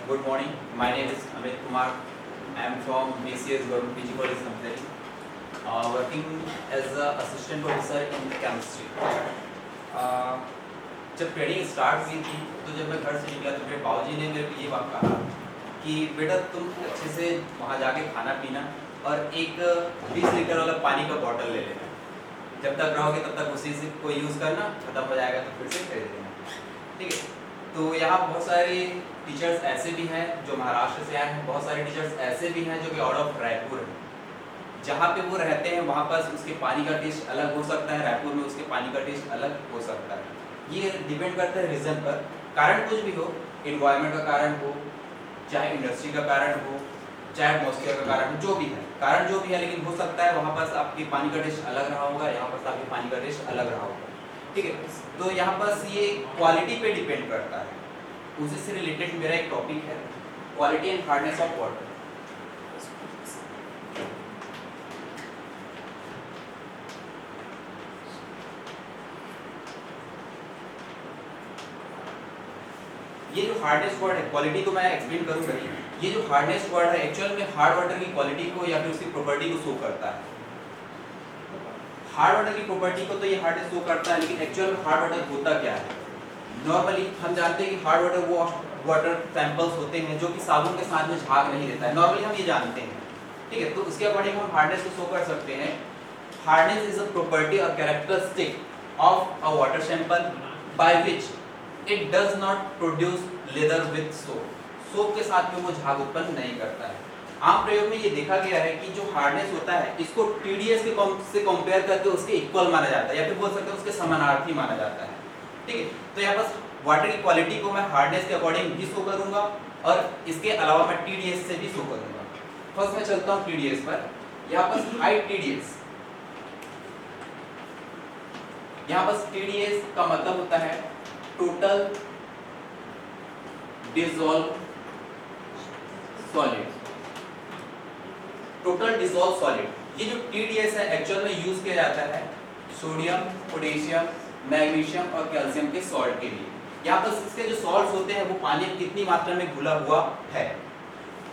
Good morning. My name is Amit Kumar. I am from BCS Government PG College, Samtari, working as an assistant professor in chemistry. जब training start हुई थी तो जब मैं घर से निकला तो मेरे बाबूजी ने मेरे को ये बात कहा कि बेटा तुम अच्छे से वहाँ जाके खाना पीना और एक 20 लीटर वाला पानी का बॉटल ले लेना। जब तक रहोगे तब तक उसी से कोई यूज़ करना, खत्म हो जाएगा तो फिर से खरीद लेना। ठीक है। तो यहाँ बहुत सारे टीचर्स ऐसे भी हैं जो महाराष्ट्र से आए हैं, बहुत सारे टीचर्स ऐसे भी हैं जो कि आउट ऑफ रायपुर हैं। जहाँ पे वो रहते हैं वहाँ पर उसके पानी का टेस्ट अलग हो सकता है, रायपुर में उसके पानी का टेस्ट अलग हो सकता है। ये डिपेंड करता है रीज़न पर। कारण कुछ भी हो, एनवायरनमेंट का कारण हो, चाहे इंडस्ट्री का कारण हो, चाहे एटमॉस्फेयर का कारण हो, जो भी है कारण जो भी है, लेकिन हो सकता है वहाँ पर आपके पानी का टेस्ट अलग रहा होगा, यहाँ पर आपके पानी का टेस्ट अलग रहा होगा। ठीक है। तो यहाँ पर ये क्वालिटी पे डिपेंड करता है। उसी से रिलेटेड मेरा एक टॉपिक है, quality and hardness of water. ये जो हार्डनेस वर्ड है, क्वालिटी को मैं एक्सप्लेन करूंगा ही। ये जो हार्डनेस वर्ड है एक्चुअल में हार्ड वाटर की क्वालिटी को या फिर उसकी प्रॉपर्टी को शो करता है। हार्ड वाटर की प्रॉपर्टी को तो ये हार्डनेस शो करता है, लेकिन एक्चुअल में हार्ड वाटर होता क्या है? नॉर्मली हम जानते हैं कि हार्ड वाटर वो वाटर सैंपल्स होते हैं जो कि साबुन के साथ में झाग नहीं देता है। नॉर्मली हम ये जानते हैं। ठीक है। तो उसके अकॉर्डिंग हम हार्डनेस को शो कर सकते हैं। हार्डनेस इज अ प्रॉपर्टी और characteristic of a water sample by which it does not produce lather with soap. Soap के साथ में वो झाग उत्पन्न नहीं करता है। आम प्रयोग में ये देखा गया है कि जो हार्डनेस होता है इसको टीडीएस के से कंपेयर करके उसके इक्वल माना जाता है, या फिर बोल सकते हैं उसके समानार्थी माना जाता है। ठीक है। तो यहाँ पर वाटर की क्वालिटी को मैं हार्डनेस के अकॉर्डिंग भी शो करूंगा और इसके अलावा मैं टीडीएस से भी शो करूंगा। फर्स्ट मैं चलता हूँ टीडीएस पर। यहाँ पर हाई टीडीएस, यहाँ पर टीडीएस का मतलब होता है total dissolve solid. Total dissolve solid ये जो टीडीएस है एक्चुअल में यूज किया जाता है सोडियम, पोटेशियम, मैग्नीशियम और कैल्शियम के सॉल्ट के लिए। यहाँ पर इसके जो सॉल्ट्स होते हैं वो पानी में कितनी मात्रा में घुला हुआ है,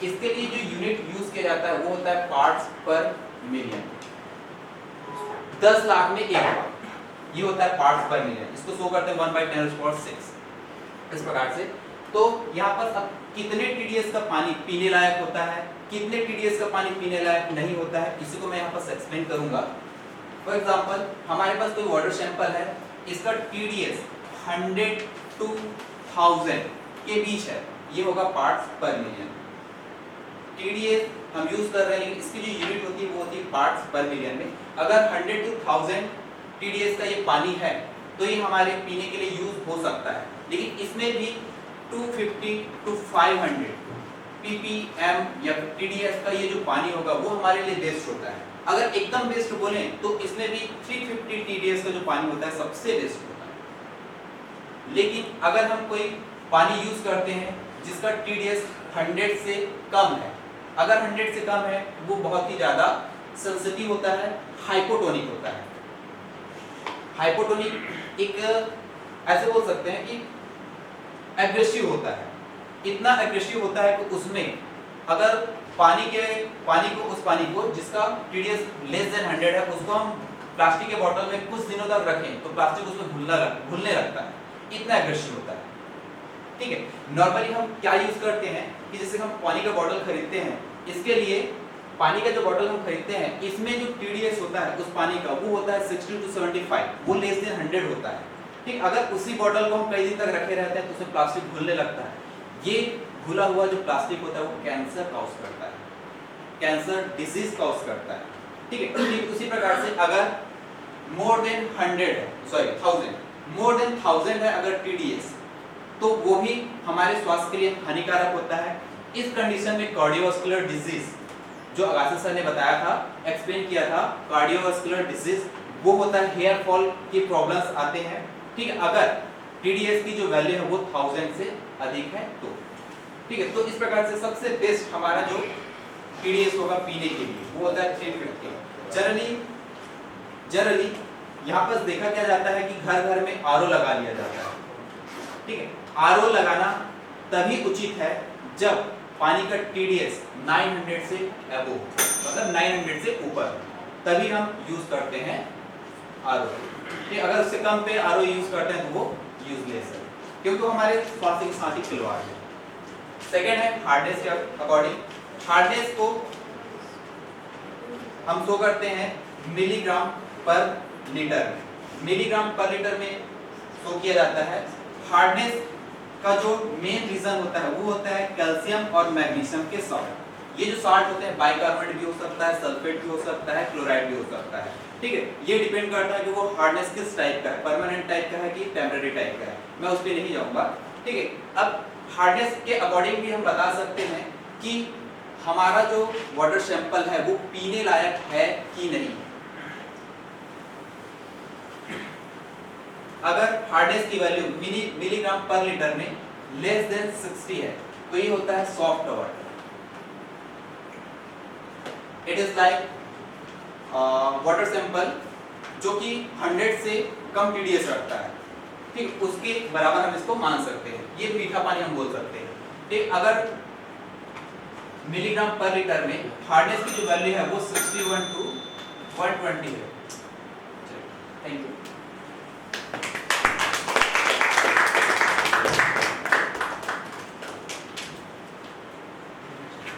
इसके लिए जो यूनिट यूज किया जाता है वो होता है पार्ट्स पर मिलियन। 10 लाख में 1 पार्ट, ये होता है पार्ट्स पर मिलियन। इसको शो करते हैं 1/10⁶ इस प्रकार से। तो यहाँ पर अब कितने टीडीएस का पानी पीने लायक होता है, कितने टीडीएस का पानी पीने लायक नहीं होता है, इसी को मैं यहाँ पर एक्सप्लेन करूंगा। फॉर एग्जांपल हमारे पास कोई वाटर सैंपल है, इसका टीडीएस 100 to 1000 के बीच है, ये होगा पार्ट्स पर मिलियन। टीडीएस हम यूज कर रहे हैं लेकिन इसकी जो यूनिट होती है वो होती है पार्ट्स पर मिलियन में। अगर 100 to 1000 टीडीएस का ये पानी है तो ये हमारे पीने के लिए यूज हो सकता है, लेकिन इसमें भी 250 to 500 ppm या टीडीएस का ये जो पानी होगा वो हमारे लिए बेस्ट होता है। अगर एकदम बेस्ट बोलें तो इसमें भी 350 टीडीएस का जो पानी होता है सबसे बेस्ट होता है। लेकिन अगर हम कोई पानी यूज करते हैं जिसका टीडीएस 100 से कम है, अगर 100 से कम है वो बहुत ही ज्यादा सेंसिटिव होता है, हाइपोटोनिक होता है। हाइपोटोनिक एक ऐसे बोल सकते हैं कि एग्रेसिव होता है। इतना एग्रेसिव होता है कि उसमें अगर पानी को जिसका टीडीएस लेस देन 100 है उसको हम प्लास्टिक के बोतल में कुछ दिनों तक रखें तो प्लास्टिक उसमें घुलने लगता है, इतना एग्रेसिव होता है। ठीक है। नॉर्मली हम क्या यूज करते हैं कि जैसे हम पानी का बोतल खरीदते हैं, इसके लिए पानी का जो बोतल हम खरीदते हैं इसमें जो टीडीएस होता है उस पानी का वो होता है 60 to 75, वो लेस देन 100 होता है। ठीक। अगर उसी बोतल को हम कई दिन तक रखे रहते हैं तो उसमें प्लास्टिक घुलने लगता है। ये घुला हुआ जो प्लास्टिक होता है वो कैंसर कॉज करता है, कैंसर डिजीज कॉज करता है। ठीक है। ठीक उसी प्रकार से अगर मोर देन 1000 है अगर टीडीएस तो वो भी हमारे स्वास्थ्य के लिए हानिकारक होता है। इस कंडीशन में कार्डियोवास्कुलर डिजीज जो आकाश सर ने बताया था, एक्सप्लेन किया था, कार्डियोवास्कुलर डिजीज वो होता है, हेयर फॉल की प्रॉब्लम्स आते हैं। ठीक है। अगर टीडीएस की जो वैल्यू है वो 1000 से अधिक है तो। ठीक है। तो इस प्रकार से सबसे बेस्ट हमारा जो टीडीएस होगा पीने के लिए वो होता है 350। जनरली यहाँ पर देखा क्या जाता है कि घर घर में आरओ लगा लिया जाता है। ठीक है। आरओ लगाना तभी उचित है जब पानी का TDS 900 से अबोव, मतलब 900 से ऊपर, तभी हम यूज करते हैं RO। ठीक, अगर उससे कम पे RO यूज करते हैं तो वो यूजलेस है, क्योंकि वो हमारे स्वास्थ्य के साथ ही खिलवाड़ है। सेकेंड है हार्डनेस के अकॉर्डिंग। हार्डनेस को हम शो करते हैं मिलीग्राम पर लीटर में, मिलीग्राम पर लीटर में शो किया जाता है। हार्डनेस का जो मेन रीजन होता है वो होता है कैल्शियम और मैग्नीशियम के सॉल्ट। ये जो सॉल्ट होते हैं बाइकार्बोनेट भी हो सकता है, सल्फेट भी हो सकता है, क्लोराइड भी हो सकता है। ठीक है, ये डिपेंड करता है कि वो हार्डनेस किस टाइप का है, परमानेंट टाइप का है कि टेम्परेरी टाइप का है, मैं उस पर नहीं जाऊंगा। ठीक है, अब हार्डनेस के अकॉर्डिंग भी हम बता सकते हैं कि हमारा जो वाटर सैंपल है वो पीने लायक है कि नहीं। अगर हार्डनेस की वैल्यू मिलीग्राम पर लीटर में लेस देन 60 है तो ये होता है soft water. It is like water sample जो कि 100 से कम TDS रखता है, ठीक, उसके बराबर हम इसको मान सकते हैं, ये मीठा पानी हम बोल सकते हैं। ठीक, अगर मिलीग्राम पर लीटर में हार्डनेस की जो वैल्यू है वो 61 to 120 है। Thank you.